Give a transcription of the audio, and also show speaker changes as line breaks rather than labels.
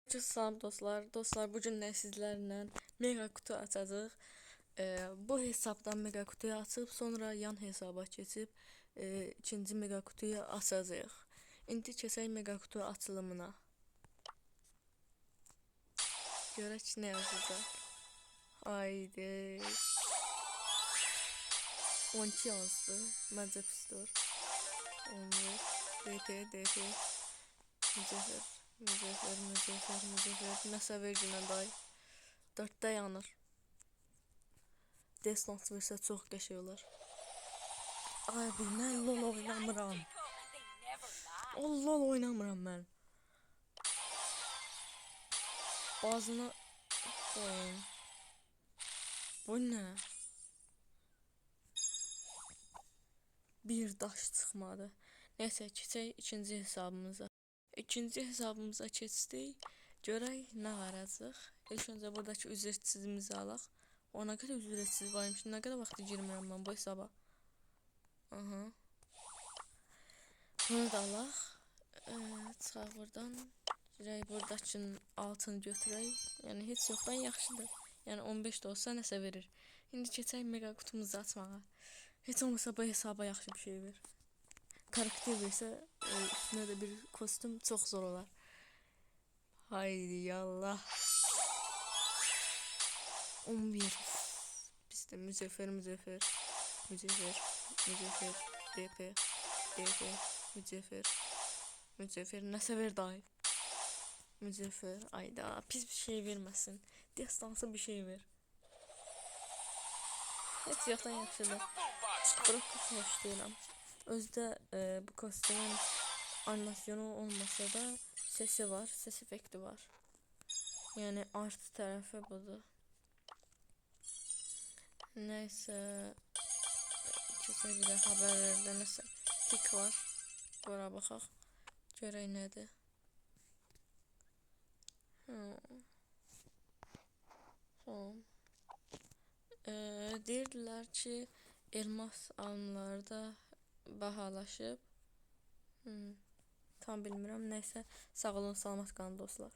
Salam dostlar, bu gün sizlərlə mega kutu açacağıq. Bu hesabdan mega kutuyu açıb, sonra yan hesaba keçib ikinci mega kutuyu açacağıq. İndi keçək mega kutu açılımına. Görək nə yazacaq. Haydi. 12 yazdı. Məncə pisdir. 11 DP Mücevher nəsə verginə day 4'də yanır. Destant versə çox qəşəng olar. Abi mən LOL oynamıram. LOL oynamıram mən. Bazına koyayım. Bu nə? Bir daş çıxmadı. Neyse keçək ikinci hesabımıza. İkinci hesabımıza keçdik. Görək nə varacaq. İlk öncə buradakı ücretsizimizi alaq. Ona qədər ücretsiz varmış. Nə qədər vaxt girmirəm mən bu hesaba. Aha. Bunu da alaq. Çıxaq buradan. Girək buradakının altını götürək. Yəni heç yoxdan yaxşıdır. Yəni 15 də olsa nəsə verir. İndi keçək mega kutumuzu açmağa. Heç olmasa bu hesaba yaxşı bir şey ver. Karakter versə üstünə də bir kostüm çox zor olar. Haydi yallah. 11. Bizdə mücevher DP mücevher nəsə ver day. Mücevher ayda pis bir şey verməsin. Destansı bir şey ver. Heç yoxdan yaxşıdır. Broku xoşlayıram. Özdə bu kostümün animasyonu olmasa da sesi var, ses efekti var. Yani artı tarafı budur. Neyse. Kesin bir də xəbərlərdə nəsə tik var. Bura baxaq. Görək nədir. Tamam. Deyirdilər ki, elmas alımlarda bahalaşıb. Tam bilmirəm. Neyse, sağ olun, salamat qalın dostlar.